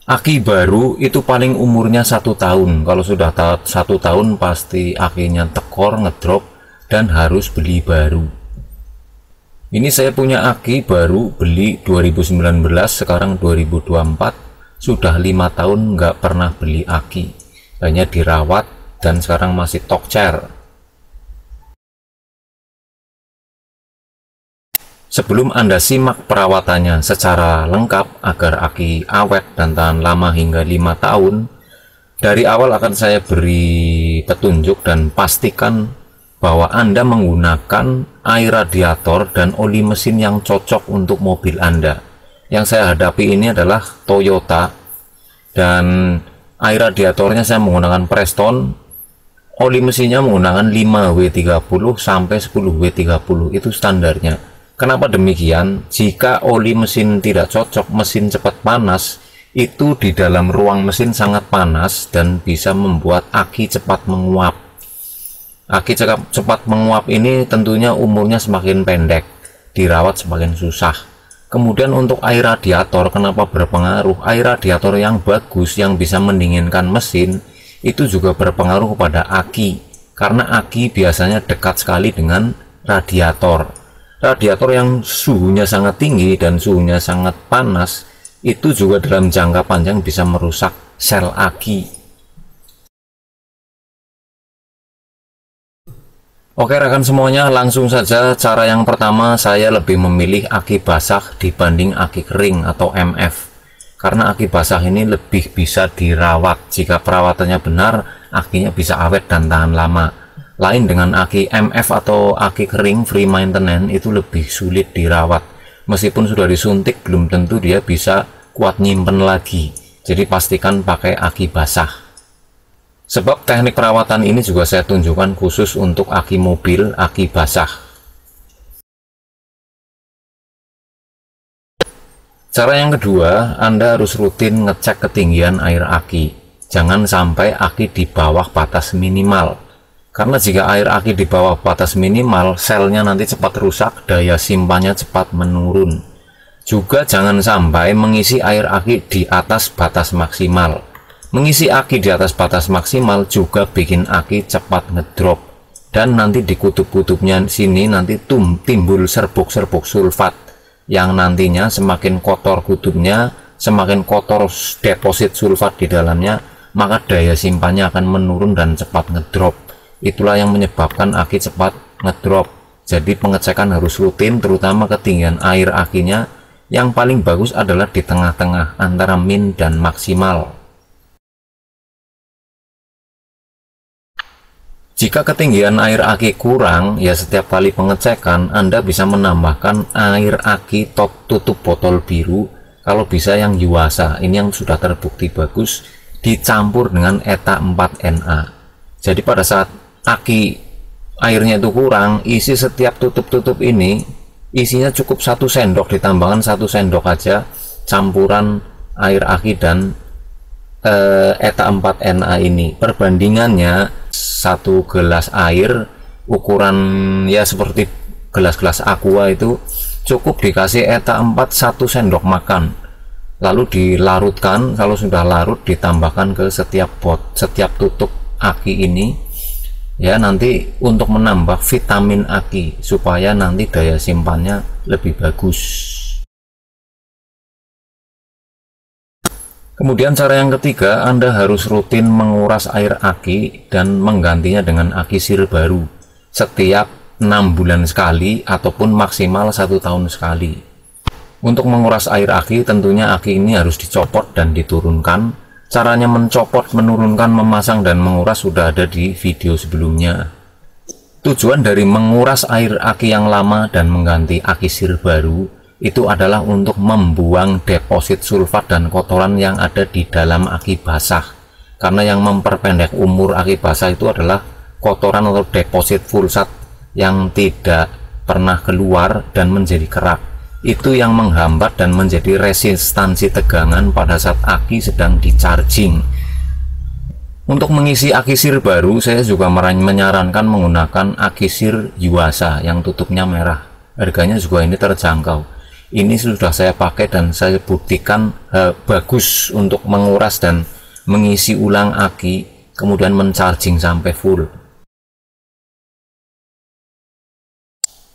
Aki baru itu paling umurnya 1 tahun. Kalau sudah 1 tahun pasti akinya tekor, ngedrop, dan harus beli baru. Ini saya punya aki baru, beli 2019, sekarang 2024, sudah 5 tahun nggak pernah beli aki, hanya dirawat dan sekarang masih tokcer. Sebelum Anda simak perawatannya secara lengkap agar aki awet dan tahan lama hingga 5 tahun, dari awal akan saya beri petunjuk dan pastikan bahwa Anda menggunakan air radiator dan oli mesin yang cocok untuk mobil Anda. Yang saya hadapi ini adalah Toyota, dan air radiatornya saya menggunakan Preston, oli mesinnya menggunakan 5W30 sampai 10W30, itu standarnya. Kenapa demikian? Jika oli mesin tidak cocok, mesin cepat panas, itu di dalam ruang mesin sangat panas dan bisa membuat aki cepat menguap. Aki cepat menguap ini tentunya umurnya semakin pendek, dirawat semakin susah. Kemudian untuk air radiator, kenapa berpengaruh? Air radiator yang bagus yang bisa mendinginkan mesin itu juga berpengaruh kepada aki, karena aki biasanya dekat sekali dengan radiator. Radiator yang suhunya sangat tinggi dan suhunya sangat panas itu juga dalam jangka panjang bisa merusak sel aki. Oke rekan semuanya, langsung saja. Cara yang pertama, saya lebih memilih aki basah dibanding aki kering atau MF, karena aki basah ini lebih bisa dirawat. Jika perawatannya benar, akinya bisa awet dan tahan lama. Lain dengan aki MF atau aki kering free maintenance, itu lebih sulit dirawat. Meskipun sudah disuntik, belum tentu dia bisa kuat nyimpen lagi. Jadi pastikan pakai aki basah. Sebab teknik perawatan ini juga saya tunjukkan khusus untuk aki mobil, aki basah. Cara yang kedua, Anda harus rutin ngecek ketinggian air aki. Jangan sampai aki di bawah batas minimal. Karena jika air aki di bawah batas minimal, selnya nanti cepat rusak, daya simpannya cepat menurun. Juga jangan sampai mengisi air aki di atas batas maksimal. Mengisi aki di atas batas maksimal juga bikin aki cepat ngedrop. Dan nanti di kutub-kutubnya sini nanti timbul serbuk-serbuk sulfat, yang nantinya semakin kotor kutubnya, semakin kotor deposit sulfat di dalamnya, maka daya simpannya akan menurun dan cepat ngedrop. Itulah yang menyebabkan aki cepat ngedrop. Jadi pengecekan harus rutin, terutama ketinggian air akinya. Yang paling bagus adalah di tengah-tengah antara min dan maksimal. Jika ketinggian air aki kurang, ya setiap kali pengecekan Anda bisa menambahkan air aki tutup botol biru, kalau bisa yang Yuasa, ini yang sudah terbukti bagus, dicampur dengan ETA 4Na. Jadi pada saat aki airnya itu kurang, isi setiap tutup-tutup ini isinya cukup 1 sendok, ditambahkan 1 sendok aja campuran air aki dan ETA 4Na ini. Perbandingannya 1 gelas air ukuran ya seperti gelas-gelas aqua itu cukup dikasih ETA 4 1 sendok makan, lalu dilarutkan. Kalau sudah larut ditambahkan ke setiap tutup aki ini ya, nanti untuk menambah vitamin aki supaya nanti daya simpannya lebih bagus. Kemudian cara yang ketiga, Anda harus rutin menguras air aki dan menggantinya dengan aki sir baru setiap 6 bulan sekali ataupun maksimal 1 tahun sekali. Untuk menguras air aki, tentunya aki ini harus dicopot dan diturunkan. Caranya mencopot, menurunkan, memasang, dan menguras sudah ada di video sebelumnya. Tujuan dari menguras air aki yang lama dan mengganti aki sir baru itu adalah untuk membuang deposit sulfat dan kotoran yang ada di dalam aki basah. Karena yang memperpendek umur aki basah itu adalah kotoran atau deposit sulfat yang tidak pernah keluar dan menjadi kerak. Itu yang menghambat dan menjadi resistansi tegangan pada saat aki sedang di-charging. Untuk mengisi aki sir baru, saya juga menyarankan menggunakan aki sir Yuasa yang tutupnya merah. Harganya juga ini terjangkau. Ini sudah saya pakai dan saya buktikan bagus untuk menguras dan mengisi ulang aki, kemudian mencharging sampai full.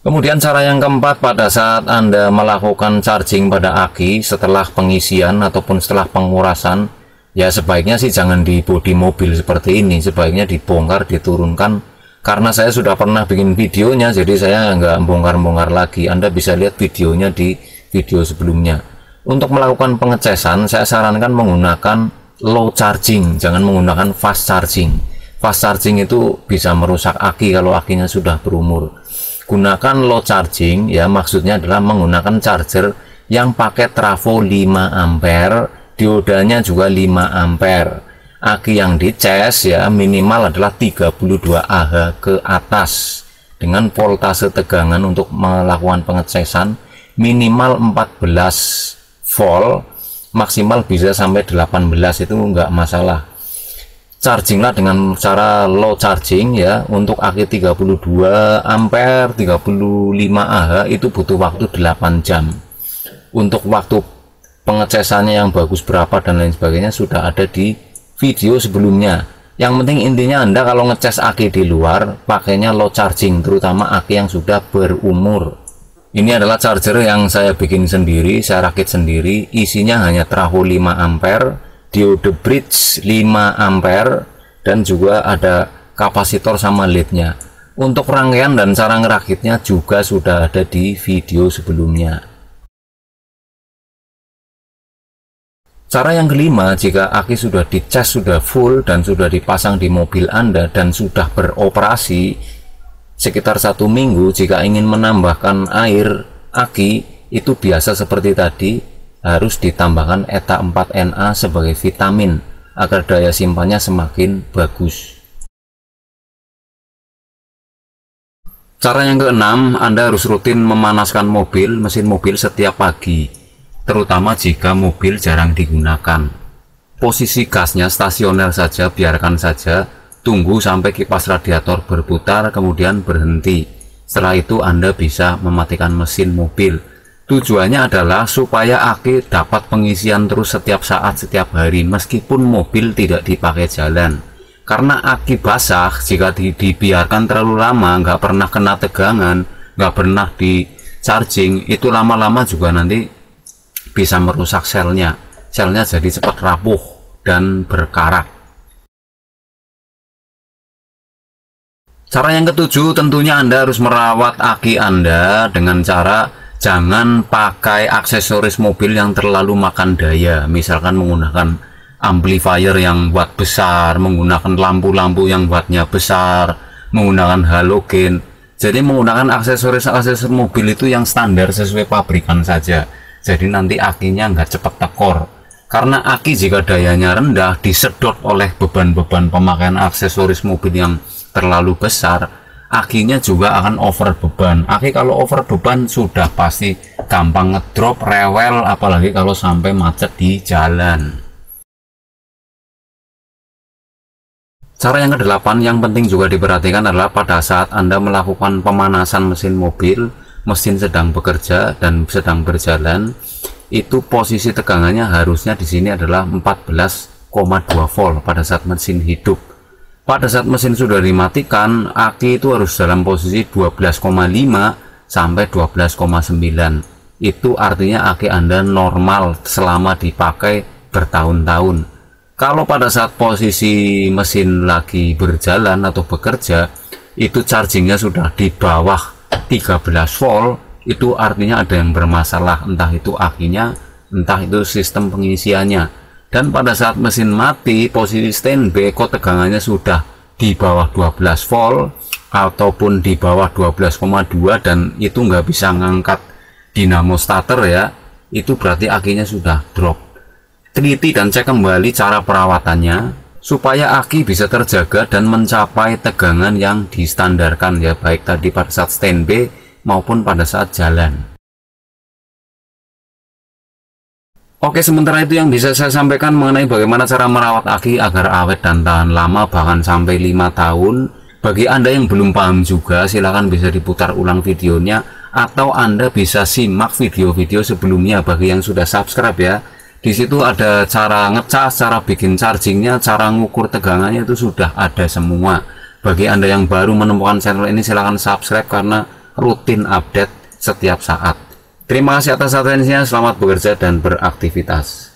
Kemudian cara yang keempat, pada saat Anda melakukan charging pada aki setelah pengisian ataupun setelah pengurasan, ya sebaiknya sih jangan di bodi mobil seperti ini, sebaiknya dibongkar, diturunkan. Karena saya sudah pernah bikin videonya, jadi saya nggak bongkar-bongkar lagi. Anda bisa lihat videonya di video sebelumnya. Untuk melakukan pengecasan, saya sarankan menggunakan low charging, jangan menggunakan fast charging. Fast charging itu bisa merusak aki kalau akinya sudah berumur. Gunakan low charging, ya maksudnya adalah menggunakan charger yang pakai trafo 5 ampere, diodanya juga 5 ampere. Aki yang dicas ya minimal adalah 32 Ah ke atas, dengan voltase tegangan untuk melakukan pengecasan minimal 14 volt, maksimal bisa sampai 18, itu enggak masalah. Charginglah dengan cara low charging ya. Untuk aki 32 ampere 35 Ah itu butuh waktu 8 jam. Untuk waktu pengecasannya yang bagus berapa dan lain sebagainya sudah ada di video sebelumnya. Yang penting intinya Anda kalau ngecas aki di luar pakainya low charging, terutama aki yang sudah berumur. Ini adalah charger yang saya bikin sendiri, saya rakit sendiri. Isinya hanya trafo 5 ampere, diode bridge 5 ampere, dan juga ada kapasitor sama LED-nya. Untuk rangkaian dan cara ngerakitnya juga sudah ada di video sebelumnya. Cara yang kelima, jika aki sudah dicas, sudah full dan sudah dipasang di mobil Anda dan sudah beroperasi sekitar 1 minggu, jika ingin menambahkan air aki, itu biasa seperti tadi, harus ditambahkan ETA 4Na sebagai vitamin agar daya simpannya semakin bagus. Cara yang keenam, Anda harus rutin memanaskan mesin mobil setiap pagi, terutama jika mobil jarang digunakan. Posisi gasnya stasioner saja, biarkan saja, tunggu sampai kipas radiator berputar kemudian berhenti. Setelah itu Anda bisa mematikan mesin mobil. Tujuannya adalah supaya aki dapat pengisian terus setiap saat, setiap hari, meskipun mobil tidak dipakai jalan. Karena aki basah, jika dibiarkan terlalu lama, nggak pernah kena tegangan, nggak pernah di charging, itu lama-lama juga nanti bisa merusak selnya. Selnya jadi cepat rapuh dan berkarat. Cara yang ketujuh, tentunya Anda harus merawat aki Anda dengan cara jangan pakai aksesoris mobil yang terlalu makan daya, misalkan menggunakan amplifier yang watt besar, menggunakan lampu-lampu yang wattnya besar, menggunakan halogen. Jadi menggunakan aksesoris mobil itu yang standar sesuai pabrikan saja. Jadi nanti akinya nggak cepat tekor. Karena aki jika dayanya rendah disedot oleh beban-beban pemakaian aksesoris mobil yang terlalu besar, akinya juga akan over beban. Aki kalau over beban sudah pasti gampang ngedrop, rewel, apalagi kalau sampai macet di jalan. Cara yang kedelapan yang penting juga diperhatikan adalah pada saat Anda melakukan pemanasan mesin mobil, mesin sedang bekerja dan sedang berjalan, itu posisi tegangannya harusnya di sini adalah 14,2 volt pada saat mesin hidup. Pada saat mesin sudah dimatikan, aki itu harus dalam posisi 12,5 sampai 12,9. Itu artinya aki Anda normal selama dipakai bertahun-tahun. Kalau pada saat posisi mesin lagi berjalan atau bekerja, itu chargingnya sudah di bawah 13 volt, itu artinya ada yang bermasalah, entah itu akinya, entah itu sistem pengisiannya. Dan pada saat mesin mati, posisi standby kok tegangannya sudah di bawah 12 volt ataupun di bawah 12,2 dan itu nggak bisa ngangkat dinamo starter ya, itu berarti akinya sudah drop. Teliti dan cek kembali cara perawatannya supaya aki bisa terjaga dan mencapai tegangan yang distandarkan ya, baik tadi pada saat standby maupun pada saat jalan. Oke, sementara itu yang bisa saya sampaikan mengenai bagaimana cara merawat aki agar awet dan tahan lama bahkan sampai 5 tahun. Bagi Anda yang belum paham juga, silahkan bisa diputar ulang videonya atau Anda bisa simak video-video sebelumnya bagi yang sudah subscribe ya. Di situ ada cara ngecas, cara bikin chargingnya, cara ngukur tegangannya, itu sudah ada semua. Bagi Anda yang baru menemukan channel ini, silahkan subscribe karena rutin update setiap saat. Terima kasih atas atensinya, selamat bekerja dan beraktivitas.